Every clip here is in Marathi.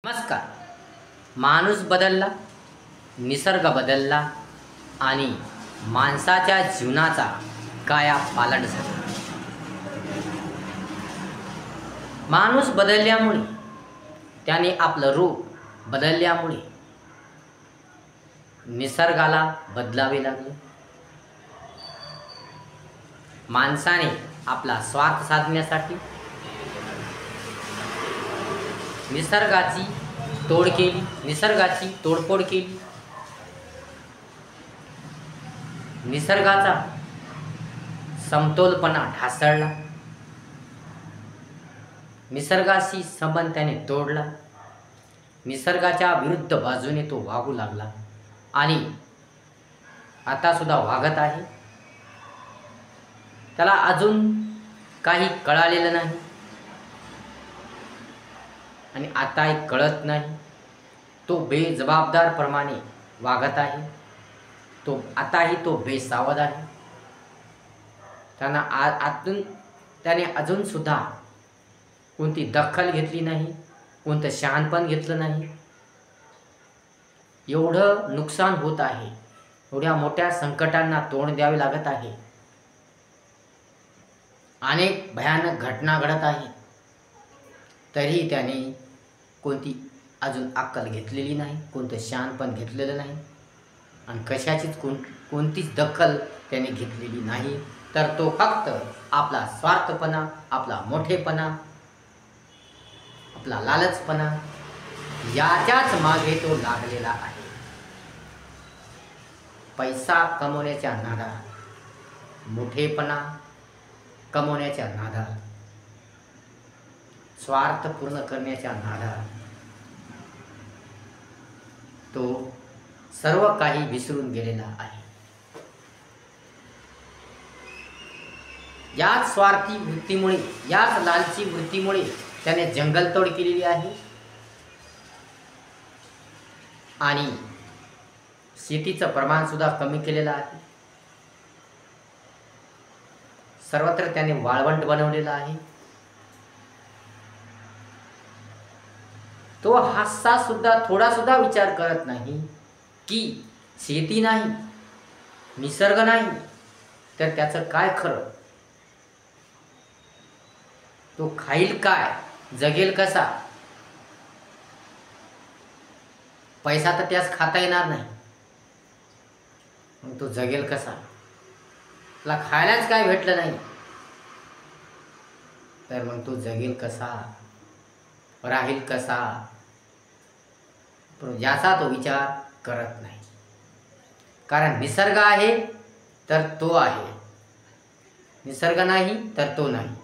नमस्कार. माणूस बदलला, निसर्ग बदलला आणि माणसाच्या जीवनाचा कायापालट झाला. माणूस बदलल्यामुळे, त्याने आपलं रूप बदलल्यामुळे निसर्गाला बदलावे लागले. माणसाने आपला स्वार्थ साधण्यासाठी निसर्गाची तोड केली, निसर्गाची तोडफोड केली. निसर्गाचा समतोलपणा ढासळला. निसर्गाशी संबंध त्याने तोडला. निसर्गाच्या विरुद्ध बाजूने तो वागू लागला आणि आता सुद्धा वागत आहे. त्याला अजून काही कळालेलं नाही आणि आताही कळत नाही. तो बेजबाबदारप्रमाणे वागत आहे. तो बेसावध आहे. त्याने अजून सुद्धा कोणती दखल घेतली नाही, कोणतं शहाणपण घेतलं नाही. एवढं नुकसान होत आहे, एवढ्या मोठ्या संकटांना तोंड द्यावे लागत आहे. अनेक भयानक घटना घडत आहेत, तरीही त्याने कोणती अजून अक्कल घेतलेली नाही, कोणतं शहाणपण घेतलेलं नाही आणि कशाचीच कोणतीच दखल त्याने घेतलेली नाही. तर तो फक्त आपला स्वार्थपणा, आपला मोठेपणा, आपला लालचपणा याच्याच मागे तो लागलेला आहे. पैसा कमवण्याच्या नादात, मोठेपणा कमवण्याच्या नादात, स्वार्थ पूर्ण करण्याच्या नादात तो सर्व काही विसरून गेलेला आहे. याच स्वार्थी वृत्तीमुळे, याच लालची वृत्तीमुळे त्याने जंगलतोड केलेली आहे आणि शेतीचं प्रमाण सुद्धा कमी केलेलं आहे. सर्वत्र त्याने वाळवंट बनवलेलं आहे. तो हास्सा सुद्धा थोडा सुद्धा विचार करत नाही की शेती नाही, निसर्ग नाही तर त्याचं काय खरं. तो खाईल काय, जगेल कसा. पैसा तर त्यास खाता येणार नाही, मग तो जगेल कसा. त्याला खायलाच काय भेटलं नाही तर मग तो जगेल कसा, राहील कसा. पण याचा तो विचार करत नाही. कारण निसर्ग आहे तर तो आहे, निसर्ग नाही तर तो नाही.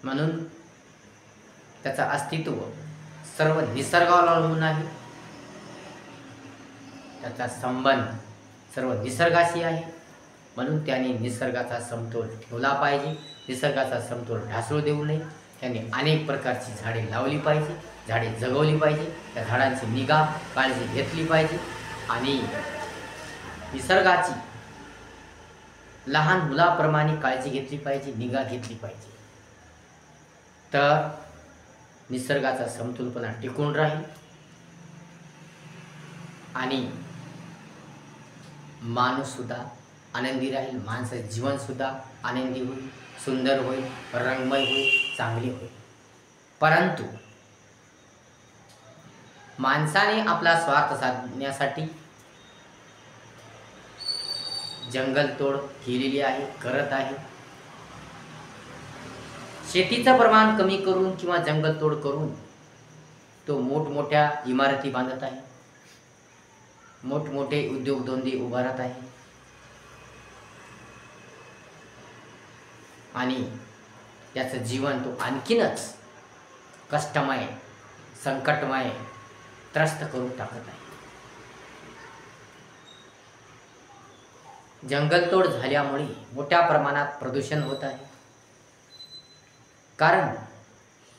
म्हणून त्याचं अस्तित्व सर्व निसर्गावर अवलंबून आहे. त्याचा संबंध सर्व निसर्गाशी आहे. म्हणून त्याने निसर्गाचा समतोल ठेवला पाहिजे. निसर्गाचा समतोल ढासळू देऊ नये. त्याने अनेक प्रकारची झाडे लावली पाहिजे, झाडे जगवली पाहिजे. त्या झाडांची निगा काळजी घेतली पाहिजे आणि निसर्गाची लहान मुलाप्रमाणे काळजी घेतली पाहिजे, निगा घेतली पाहिजे. तर निसर्गाचा समतोलपणा टिकून राहील आणि माणूससुद्धा आनंदी राहील. माणसाचं जीवनसुद्धा आनंदी होईल, सुंदर होईल, रंगमय होईल, चांगले होईल. परंतु माणसाने आपला स्वार्थ साधण्यासाठी जंगलतोड केलेली आहे, करत आहे. शेतीचं प्रमाण कमी करून किंवा जंगलतोड करून तो मोठमोठ्या इमारती बांधत आहे, मोठमोठे उद्योगधंदे उभारत आहे आणि त्याचं जीवन तो आणखीनच कष्टमय, संकटमय, त्रस्त करून टाकत आहे. जंगलतोड झाल्यामुळे मोठ्या प्रमाणात प्रदूषण होत आहे. कारण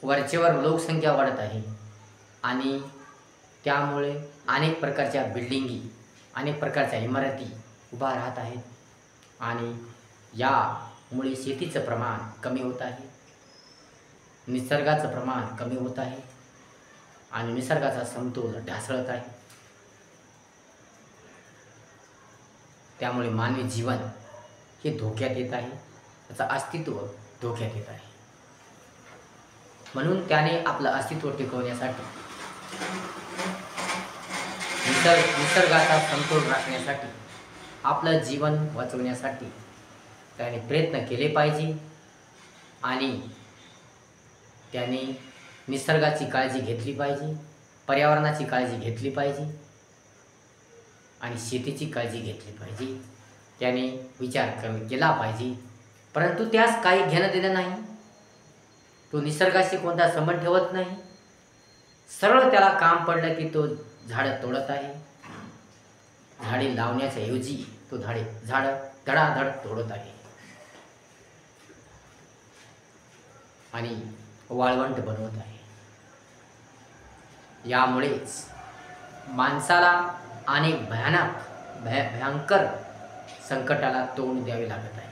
वरचेवर लोकसंख्या वाढत आहे आणि त्यामुळे अनेक प्रकारच्या बिल्डिंगी, अनेक प्रकारच्या इमारती उभा राहत आहेत आणि यामुळे शेतीचं प्रमाण कमी होत आहे. निसर्गाचं प्रमाण कमी होत आहे आणि निसर्गाचा समतोल ढासळत आहे. त्यामुळे मानवी जीवन हे धोक्यात येत आहे, त्याचं अस्तित्व धोक्यात येत आहे. म्हणून त्याने आपलं अस्तित्व टिकवण्यासाठी, निसर्गाचा समतोल राखण्यासाठी, आपलं जीवन वाचवण्यासाठी त्याने प्रयत्न केले पाहिजे आणि त्याने निसर्गाची काळजी घेतली पाहिजे, पर्यावरणाची काळजी घेतली पाहिजे आणि शेतीची काळजी घेतली पाहिजे. त्याने विचार केला पाहिजे, परंतु त्यास काही घेणं देणं नाही. तो निसर्गाशी कोणता संबंध ठेवत नाही. सरळ त्याला काम पडलं की तो झाडं तोडत आहे. झाडे लावण्याच्या ऐवजी तो झाडं धडाधड तोडत आहे आणि वाळवंट बनवत आहे. यामुळेच माणसाला अनेक भयंकर संकटाला तोंड द्यावे लागत आहे.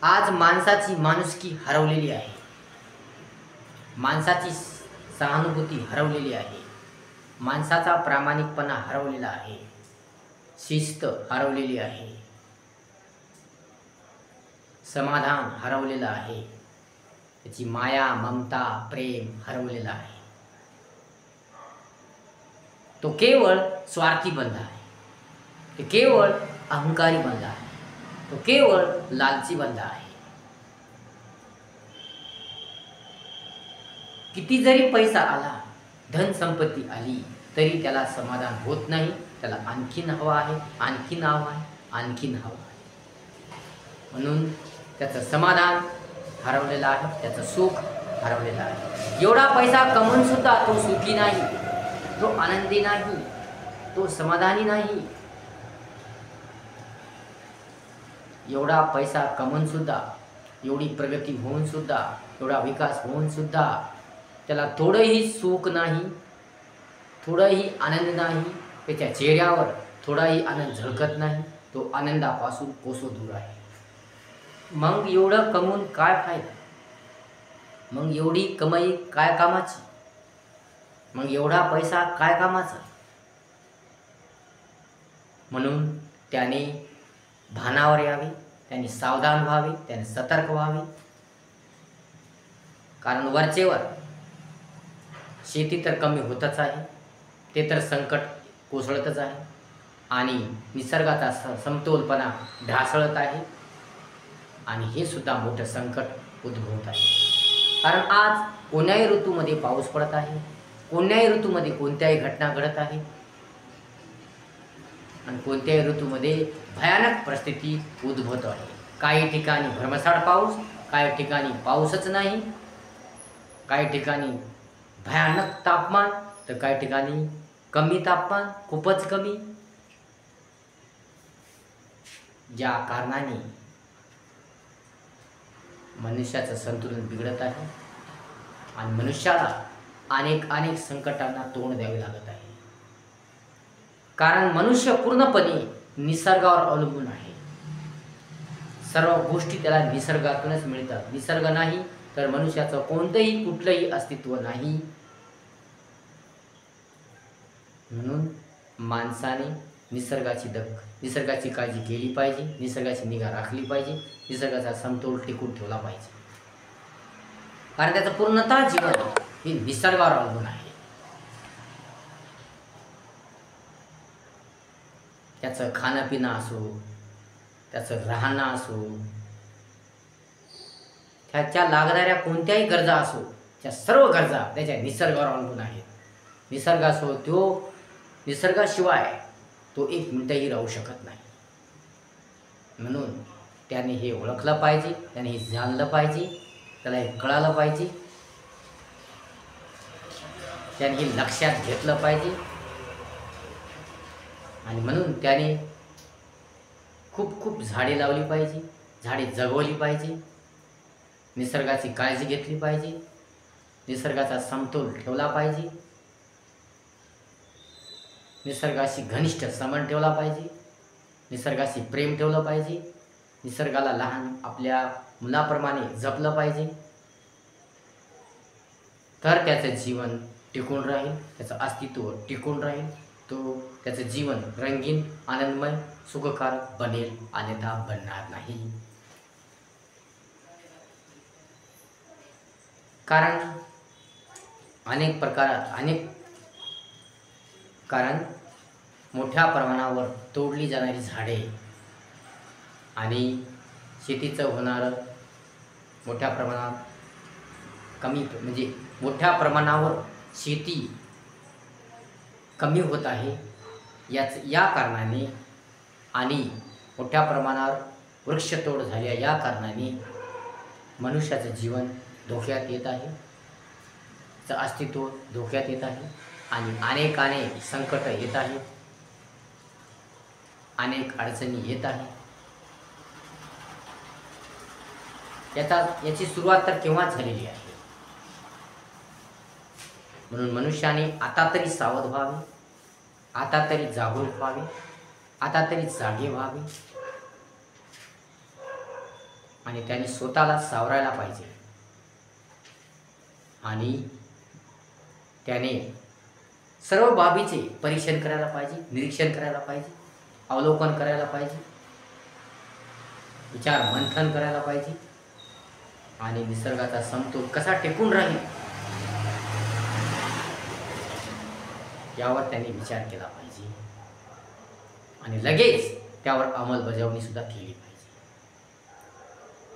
आज माणसाची माणुसकी हरवलेली आहे, माणसाची सहानुभूती हरवलेली आहे, माणसाचा प्रामाणिकपणा हरवलेला आहे, शिस्त हरवलेली आहे, समाधान हरवलेलं आहे, त्याची माया ममता प्रेम हरवलेलं आहे. तो केवळ स्वार्थी बनला आहे, तो केवळ अहंकारी बनला आहे, तो केवळ लालची बनला आहे. किती जरी पैसा आला, धन संपत्ती आली तरी त्याला समाधान होत नाही. त्याला आणखीन हवं आहे, आणखीन हवं आहे, आणखीन हवं आहे. म्हणून त्याचं समाधान हरवलेलं आहे, त्याचं सुख हरवलेलं आहे. एवढा पैसा कमवून सुद्धा तो सुखी नाही, तो आनंदी नाही, तो समाधानी नाही. एवढा पैसा कमवून सुद्धा, एवढी प्रगती होऊन सुद्धा, एवढा विकास होऊन सुद्धा त्याला थोडंही सुख नाही, थोडाही आनंद नाही. त्याच्या चेहऱ्यावर थोडाही आनंद झळकत नाही. तो आनंदापासून कोसो दूर आहे. मग एवढं कमवून काय फायदा? मग एवढी कमाई काय कामाची? मग एवढा पैसा काय कामाचा? म्हणून त्याने भानावर यावे, त्याने सावधान व्हावे, त्याने सतर्क व्हावे. कारण वरचेवर शेती तर कमी होतच आहे, ते तर संकट कोसळतच आहे आणि निसर्गाचा समतोलपणा ढासळत आहे आणि हे सुद्धा मोठं संकट उद्भवत आहे. कारण आज कोण्याही ऋतूमध्ये पाऊस पडत आहे, कोण्याही ऋतूमध्ये कोणत्याही घटना घडत आहे आणि कोणत्याही ऋतूमध्ये भयानक परिस्थिती उद्भवत आहे. काही ठिकाणी भरमसाठ पाऊस, काही ठिकाणी पाऊसच नाही, काही ठिकाणी भयानक तापमान, तर काही ठिकाणी कमी तापमान, खूपच कमी. ज्या कारणाने मनुष्याचं संतुलन बिघडत आहे आणि मनुष्याला अनेक संकटांना तोंड द्यावे लागत आहे. कारण मनुष्य पूर्णपणे निसर्गावर अवलंबून आहे. सर्व गोष्टी त्याला निसर्गातूनच मिळतात. निसर्ग नाही तर मनुष्याचं कोणतंही कुठलंही अस्तित्व नाही. म्हणून माणसाने निसर्गाची काळजी केली पाहिजे, निसर्गाची निगा राखली पाहिजे, निसर्गाचा समतोल टिकून ठेवला पाहिजे. कारण त्याचं पूर्णतः जीवन हे निसर्गावर अवलंबून आहे. त्याचं खाणं पिणं असो, त्याचं राहणं असो, त्याच्या लागणाऱ्या कोणत्याही गरजा असो, त्या सर्व गरजा त्याच्या निसर्गावर अवलंबून आहेत. निसर्गाशिवाय तो एक मिनिटही राहू शकत नाही. म्हणून त्याने हे ओळखलं पाहिजे, त्याने हे जाणलं पाहिजे, त्याला हे कळालं पाहिजे, त्याने हे लक्षात घेतलं पाहिजे. आणि म्हणून त्याने खूप झाडे लावली पाहिजे, झाडे जगवली पाहिजे, निसर्गाची काळजी घेतली पाहिजे, निसर्गाचा समतोल ठेवला पाहिजे, निसर्गाशी घनिष्ठ संबंध ठेवला पाहिजे, निसर्गाशी प्रेम ठेवलं पाहिजे निसर्गाला लहान आपल्या मुलाप्रमाणे जपलं पाहिजे, तर त्याचं जीवन टिकून राहील, त्याचं अस्तित्व टिकून राहील, तो त्याचं जीवन रंगीन, आनंदमय, सुखकारक बनेल, अन्यथा बनणार नाही. कारण कारण मोठ्या प्रमाणावर तोडली जाणारी झाडे आणि शेतीचं होणारं मोठ्या प्रमाणावर शेती कमी होत आहे. या कारणाने आणि मोठ्या प्रमाणावर वृक्षतोड झाल्या या कारणाने मनुष्याचं जीवन धोक्यात येत आहे, त्याचं अस्तित्व धोक्यात येत आहे आणि अनेक संकट येत आहेत, अनेक अडचणी येत आहेत. याची सुरुवात तर केव्हाच झालेली आहे. म्हणून मनुष्याने आता तरी सावध व्हावे, आता तरी जागरूक व्हावे, आता तरी जागे व्हावे आणि त्याने स्वतःला सावरायला पाहिजे आणि त्याने सर्व बाबीचे परीक्षण करायला पाहिजे, निरीक्षण करायला पाहिजे, अवलोकन करायला पाहिजे, विचार मंथन करायला पाहिजे आणि निसर्गाचा समतोल कसा टिकून राहील यावर त्याने विचार केला पाहिजे आणि लगेच त्यावर अंमलबजावणी सुद्धा केली पाहिजे.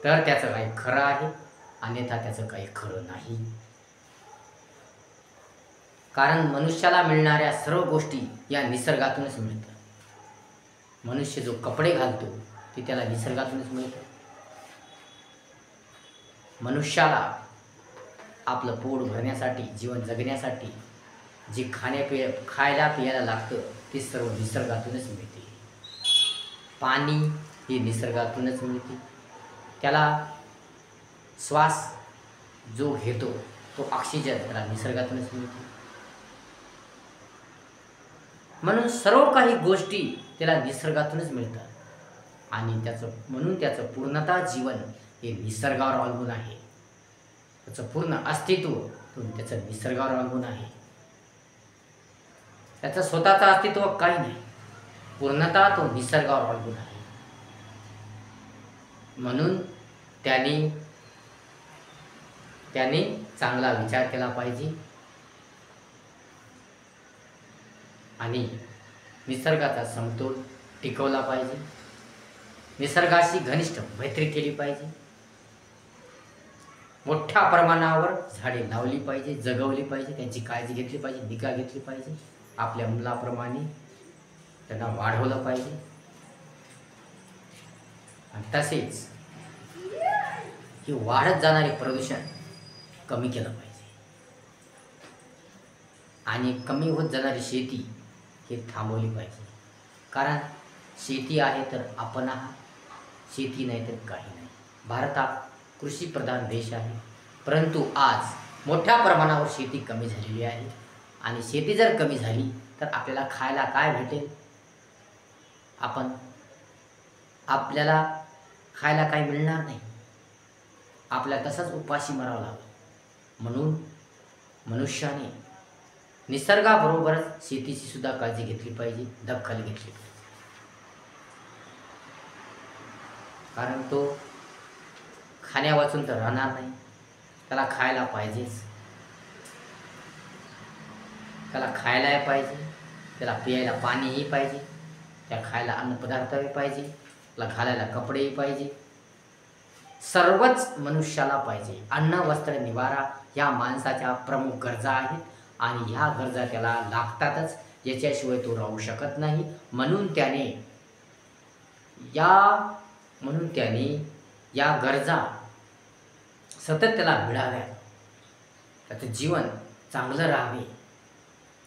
तर त्याचं काही खरं आहे, अन्यथा त्याचं काही खरं नाही. कारण मनुष्याला मिळणाऱ्या सर्व गोष्टी या निसर्गातूनच मिळतात. मनुष्य जो कपडे घालतो ते त्याला निसर्गातूनच मिळतं. मनुष्याला आपलं पोट भरण्यासाठी, जीवन जगण्यासाठी जे खायला प्यायला लागतं ते सर्व निसर्गातूनच मिळते. पाणी हे निसर्गातूनच मिळते. त्याला श्वास जो घेतो तो ऑक्सिजन त्याला निसर्गातूनच मिळते. म्हणून सर्व काही गोष्टी त्याला निसर्गातूनच मिळतात आणि म्हणून त्याचं पूर्णतः जीवन हे निसर्गावर अवलंबून आहे. त्याचं पूर्ण अस्तित्व त्याचं निसर्गावर अवलंबून आहे. त्याचं स्वतःचं अस्तित्व काही नाही, पूर्णतः तो निसर्गावर अवलंबून आहे. म्हणून त्याने चांगला विचार केला पाहिजे आणि निसर्गाचा समतोल टिकवला पाहिजे. निसर्गाशी घनिष्ठ मैत्री केली पाहिजे. मोठ्या प्रमाणावर झाडे लावली पाहिजे, जगवली पाहिजे, त्यांची काळजी घेतली पाहिजे, निगा घेतली पाहिजे. आपल्या मुलाप्रमाणे त्यांना वाढवलं पाहिजे आणि तसेच हे वाढत जाणारे प्रदूषण कमी केलं पाहिजे आणि कमी होत जाणारी शेती हे थांबवली पाहिजे. कारण शेती आहे तर आपण आहात, शेती नाही तर काही नाही. भारत हा कृषीप्रधान देश आहे, परंतु आज मोठ्या प्रमाणावर शेती कमी झालेली आहे आणि शेती जर कमी झाली तर आपल्याला खायला काय भेटेल? आपल्याला खायला काही मिळणार नाही. आपल्याला तसंच उपाशी मरावं लागेल. म्हणून मनुष्याने निसर्गाबरोबरच शेतीची सुद्धा काळजी घेतली पाहिजे, दखल घेतली पाहिजे. कारण तो खाण्या वाचून तर राहणार नाही, त्याला खायला पाहिजेच. त्याला खायलाही पाहिजे, त्याला प्यायला पाणीही पाहिजे, त्या खायला अन्नपदार्थही पाहिजे, त्याला घालायला कपडेही पाहिजे. सर्वच मनुष्याला पाहिजे. अन्न, वस्त्र, निवारा ह्या माणसाच्या प्रमुख गरजा आहेत आणि ह्या गरजा त्याला लागतातच, याच्याशिवाय तो राहू शकत नाही. म्हणून त्याने या गरजा सतत त्याला मिळाव्यात, त्याचं जीवन चांगलं राहावे,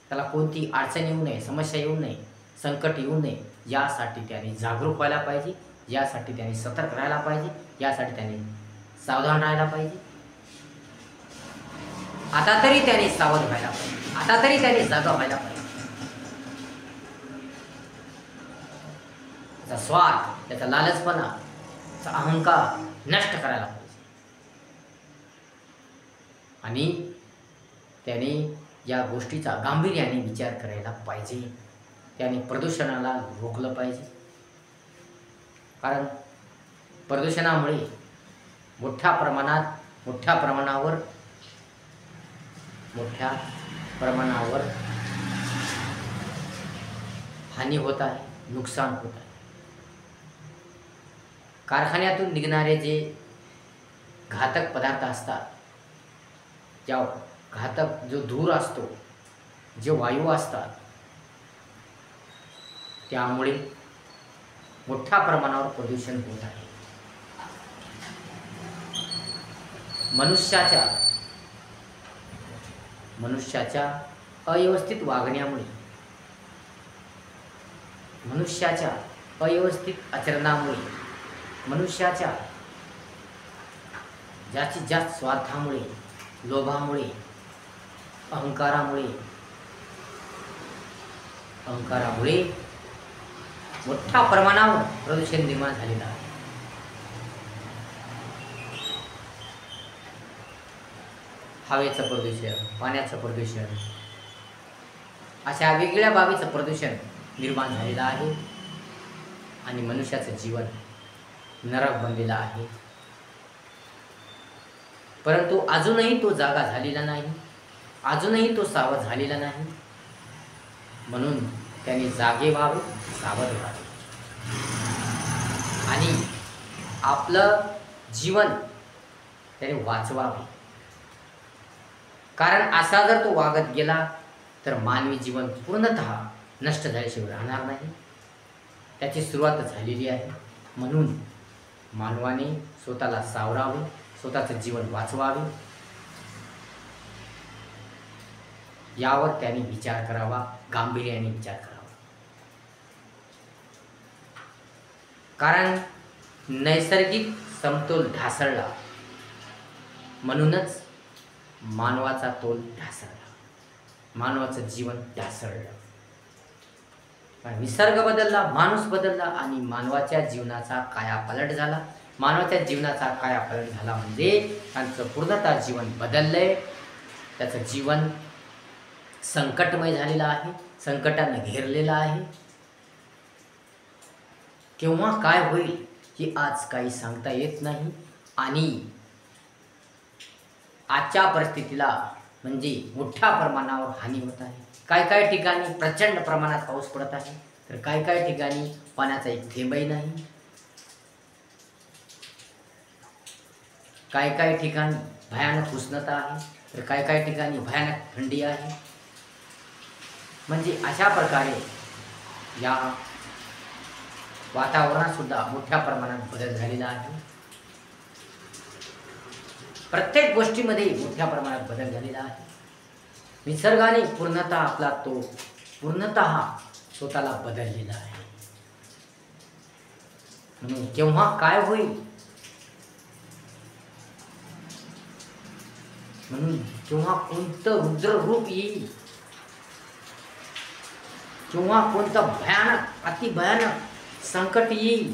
त्याला कोणती अडचण येऊ नये, समस्या येऊ नये, संकट येऊ नये, यासाठी त्याने जागरूक व्हायला पाहिजे, यासाठी त्याने सतर्क राहायला पाहिजे, यासाठी त्याने सावधान राहायला पाहिजे. आता तरी त्याने सावध व्हायला पाहिजे, आता तरी त्याने जागा व्हायला पाहिजे. त्याचा स्वार्थ, त्याचा लालचपणा अहंकार नष्ट करायला पाहिजे आणि त्याने या गोष्टीचा गांभीर्याने विचार करायला पाहिजे. त्याने प्रदूषणाला रोखलं पाहिजे. कारण प्रदूषणामुळे मोठ्या प्रमाणावर हानी होत आहे, नुकसान होत आहे. कारखान्यातून निघणारे जे घातक पदार्थ असतात, त्या घातक जो धूर असतो, जे वायू असतात, त्यामुळे मोठ्या प्रमाणावर प्रदूषण होत आहे. मनुष्याच्या अव्यवस्थित वागण्यामुळे, मनुष्याच्या अव्यवस्थित आचरणामुळे, मनुष्याच्या जास्तीत जास्त स्वार्थामुळे, लोभामुळे, अहंकारामुळे मोठ्या प्रमाणावर प्रदूषण निर्माण झालेलं आहे. हवेचं प्रदूषण, पाण्याचं प्रदूषण, अशा वेगवेगळ्या बाबीचं प्रदूषण निर्माण झालेलं आहे आणि मनुष्याचं जीवन नरक बनलेलं आहे. परंतु अजूनही तो जागा झालेला नाही, अजूनही तो सावध झालेला नाही. म्हणून त्याने जागे व्हावे, सावध व्हावे आणि आपलं जीवन त्याने वाचवावे. कारण असा जर तो वागत गेला तर मानवी जीवन पूर्णतः नष्ट झाल्याशिवाय राहणार नाही. त्याची सुरुवात झालेली आहे. म्हणून मानवाने स्वतःला सावरावे, स्वतःचं जीवन वाचवावे, यावर त्याने विचार करावा, गांभीर्याने विचार करावा. कारण नैसर्गिक समतोल ढासळला, म्हणूनच मानवाचा तोल ढासळला, मानवाचं जीवन ढासळलं. निसर्ग बदलला, माणूस बदलला आणि मानवाच्या जीवनाचा कायापालट झाला. मानवाच्या जीवनाचा कायापालट झाला म्हणजे त्यांचं पूर्णतः जीवन बदललंय. त्याचं जीवन संकटमय झालेलं आहे, संकटाने घेरलेलं आहे. केव्हा काय होईल हे आज काही सांगता येत नाही. आणि आजच्या परिस्थितीला म्हणजे मोठ्या प्रमाणावर हानी होत आहे. काय ठिकाणी प्रचंड प्रमाणात पाऊस पडत आहे, तर काय ठिकाणी पाण्याचा एक थेंबही नाही. काय ठिकाणी भयानक उष्णता आहे, तर काय ठिकाणी भयानक थंडी आहे. म्हणजे अशा प्रकारे या वातावरणात सुद्धा मोठ्या प्रमाणात बदल झालेला आहे. प्रत्येक गोष्टीमध्ये मोठ्या प्रमाणात बदल झालेला आहे. निसर्गाने पूर्णतः स्वतःला बदललेला आहे. म्हणून केव्हा काय होईल, म्हणून केव्हा कोणतं रुद्र रूप येईल, केव्हा कोणतं भयानक अतिभयानक संकट येईल,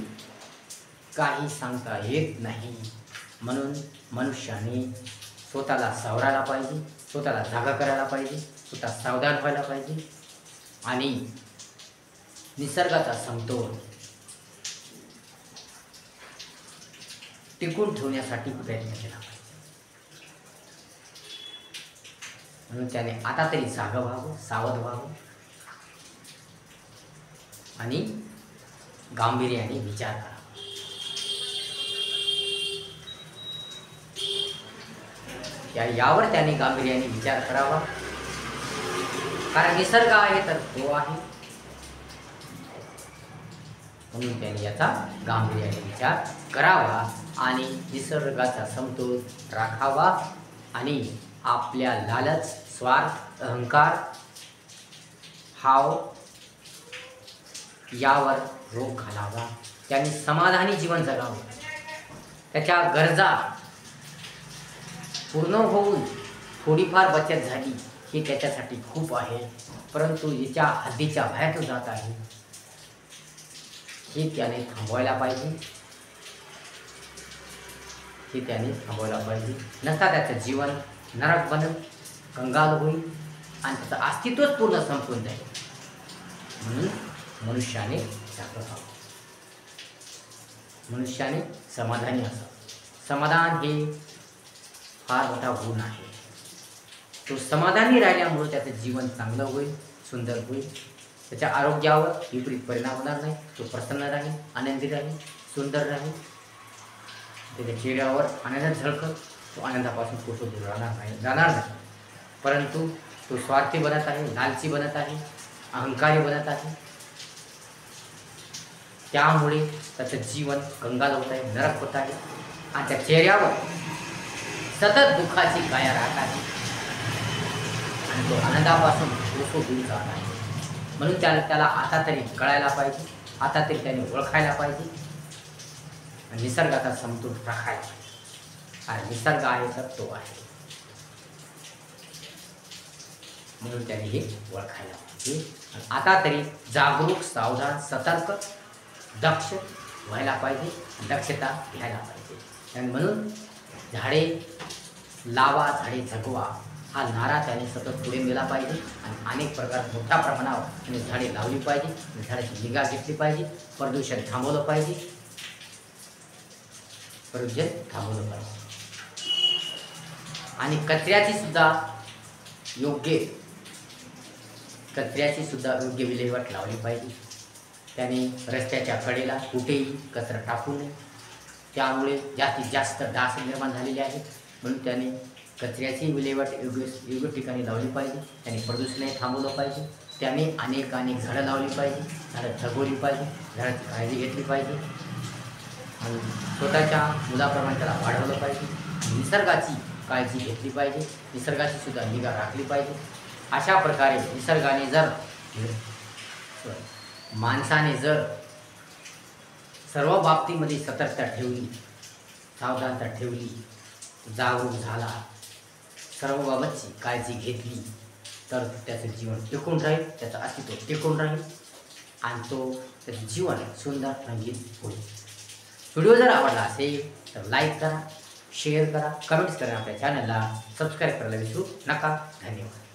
काही सांगता येत नाही. म्हणून मनुष्याने स्वतःला सावरायला पाहिजे, स्वतःला जागा करायला पाहिजे, स्वतः सावधान व्हायला पाहिजे आणि निसर्गाचा समतोल टिकून ठेवण्यासाठी प्रयत्न केला पाहिजे. म्हणून त्याने आता तरी जागं व्हावं, सावध व्हावं आणि गांभीर्याने विचार करावा. यावर त्याने गांभीर्याने विचार करावा. कारण निसर्ग आहे तर तो आहे, म्हणून त्याने याचा गांभीर्याने विचार करावा आणि निसर्गाचा समतोल राखावा आणि आपल्या लालच, स्वार्थ, अहंकार, हाव यावर रोख घालावा. त्यांनी समाधानी जीवन जगावं. त्याच्या गरजा पूर्ण होऊन थोडीफार बचत झाली ही त्याच्यासाठी खूप आहे, परंतु याच्या हद्दीच्या बाहेर तो जात आहे, हे त्याने थांबवायला पाहिजे. हे त्याने थांबवायला पाहिजे. नसता त्याचं जीवन नरक बनेल, कंगाल होईल आणि त्याचं अस्तित्वच पूर्ण संपून जाईल. म्हणून मनुष्याने जागृत व्हावं, मनुष्याने समाधानी असावं. समाधान हे फार मोठा गुण आहे. तो समाधानी राहिल्यामुळे त्याचं जीवन चांगलं होईल, सुंदर होईल. त्याच्या आरोग्यावर विपरीत परिणाम होणार नाही. तो प्रसन्न राहील, आनंदी राहील, सुंदर राहील. त्याच्या चेहऱ्यावर आनंद झळकत. तो आनंदापासून कुठं दूर जाणार नाही. परंतु तो स्वार्थी बनत आहे, लालची बनत आहे, अहंकारी बनत आहे. त्यामुळे त्याचं जीवन कंगाल होत आहे, नरक होत आहे आणि त्या चेहऱ्यावर सतत दुःखाची काया राहत आहे आणि तो आनंदापासून कोसो दूर जात आहे. म्हणून त्याला आता तरी कळायला पाहिजे, आता तरी त्याने ओळखायला पाहिजे आणि निसर्गाचा समतोल राखायला पाहिजे. आणि निसर्ग आहे तर तो आहे, म्हणून त्याने हे ओळखायला पाहिजे. आणि आता तरी जागरूक, सावधान, सतर्क, दक्ष व्हायला पाहिजे, दक्षता घ्यायला पाहिजे. आणि म्हणून झाडे लावा, झाडे जगवा हा नारा त्याने सतत पुढे नेला पाहिजे आणि अनेक प्रकार मोठ्या प्रमाणावर त्याने झाडे लावली पाहिजे, झाडाची निगा घेतली पाहिजे, प्रदूषण थांबवलं पाहिजे, प्रदूषण थांबवलं पाहिजे. आणि कचऱ्याची सुद्धा योग्य विल्हेवाट लावली पाहिजे. त्याने रस्त्याच्या कडेला कुठेही कचरा टाकू नये. त्यामुळे जास्तीत जास्त डास निर्माण झालेले आहेत. म्हणून त्याने कचऱ्याची विल्हेवाट योग्य ठिकाणी लावली पाहिजे. त्याने प्रदूषणही थांबवलं पाहिजे. त्याने अनेक झाडं लावली पाहिजे, झाडं जगवली पाहिजे, झाडाची काळजी घेतली पाहिजे आणि स्वतःच्या मुलाप्रमाणे त्याला वाढवलं पाहिजे. निसर्गाची काळजी घेतली पाहिजे, निसर्गाची सुद्धा निगा राखली पाहिजे. अशा प्रकारे माणसाने जर सर्व बाबतीमध्ये सतर्कता ठेवली, सावधानता ठेवली, जागरूक झाला, सर्व बाबतची काळजी घेतली तर त्याचं जीवन टिकून राहील, त्याचं अस्तित्व टिकून राहील आणि त्याचं जीवन सुंदर रंगीत होईल. व्हिडिओ जर आवडला असेल तर लाईक करा, शेअर करा, कमेंट्स करा. आपल्या चॅनलला सबस्क्राईब करायला विसरू नका. धन्यवाद.